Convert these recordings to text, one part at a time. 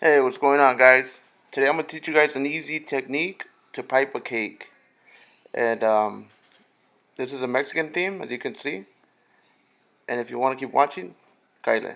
Hey, what's going on, guys? Today I'm gonna teach you guys an easy technique to pipe a cake, and this is a Mexican theme, as you can see. And if you want to keep watching, Kyle.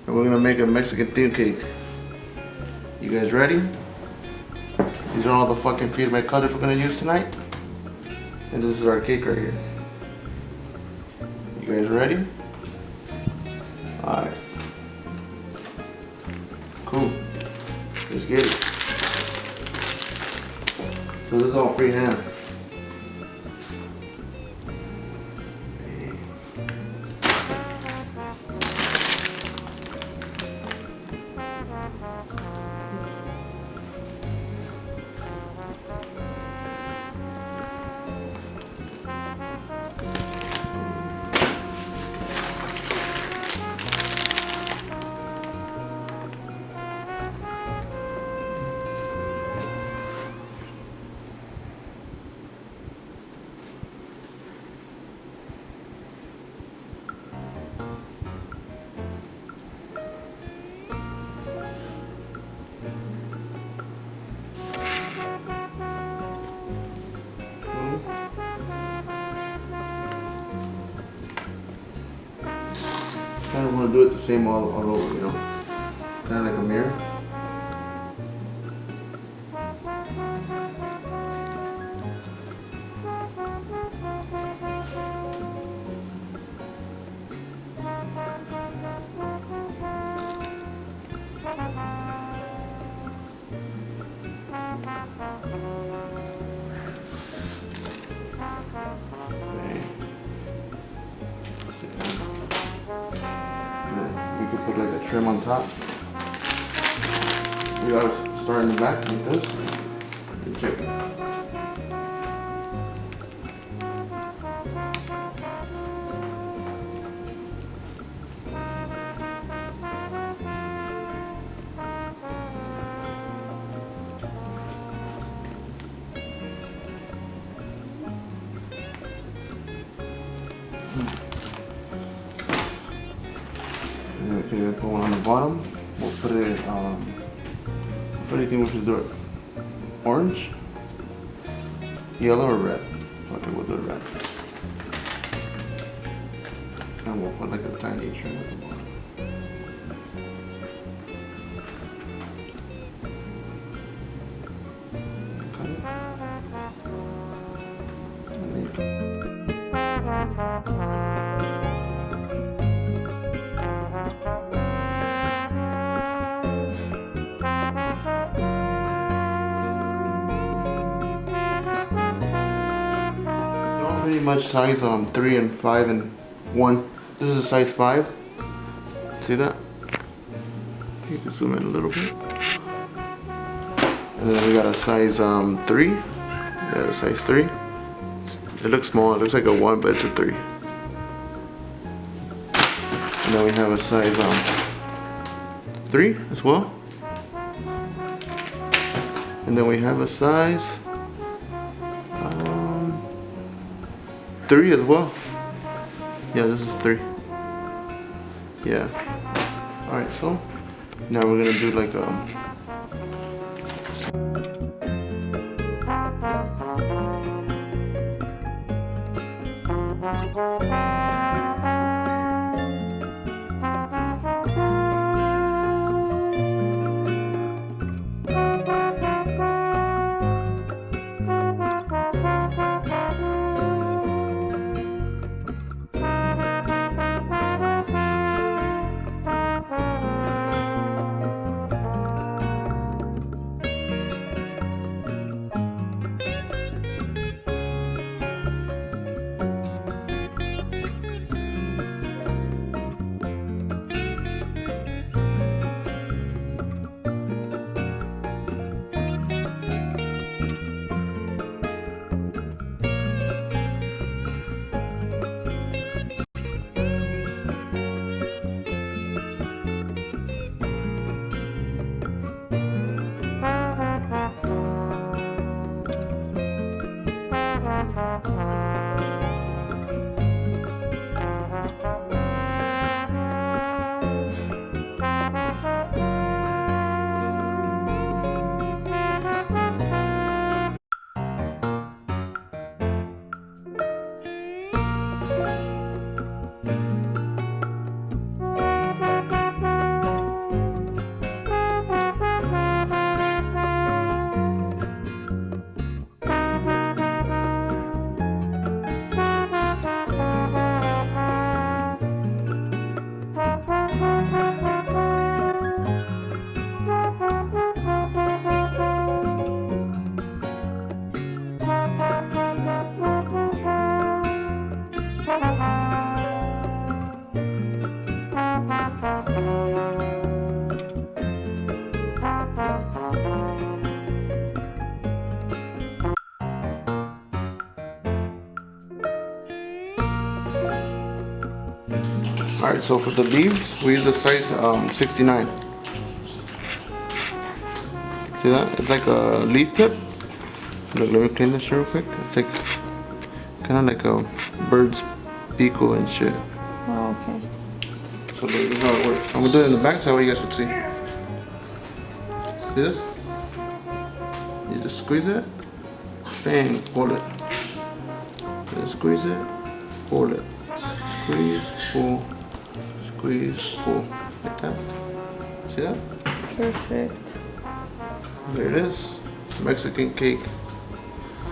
And we're gonna make a Mexican theme cake. You guys ready? These are all the fucking Fiesta colors we're gonna use tonight. And this is our cake right here. You guys ready? Alright. Cool. Let's get it. So this is all freehand. Kind of want to do it the same all over, you know? Kind of like a mirror. put like a trim on top. You gotta start in the back like this. And check it. And then we can put one on the bottom. We'll put it, what do you think we should do it? Orange? Yellow or red? Okay, we'll do it red. And we'll put like a tiny trim at the bottom. Okay. And then you can pretty much size 3 and 5 and 1. This is a size 5. See that? You can zoom in a little bit. And then we got a size 3. Yeah, a size 3. It looks small. It looks like a 1, but it's a 3. And then we have a size 3 as well. And then we have a size 3 as well. Yeah, this is 3. Yeah. Alright, so now we're gonna do like Alright, so for the leaves, we use the size 69. See that? It's like a leaf tip. Look, let me clean this real quick. It's like kind of like a bird's beak and shit. Oh, okay. So this is how it works. I'm gonna do it in the back so you guys can see. See this? You just squeeze it, bang, pull it. Just squeeze it, pull it. Squeeze, pull, squeeze, pull. Like that. See that? Perfect. There it is. Mexican cake.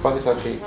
Pakistan cake.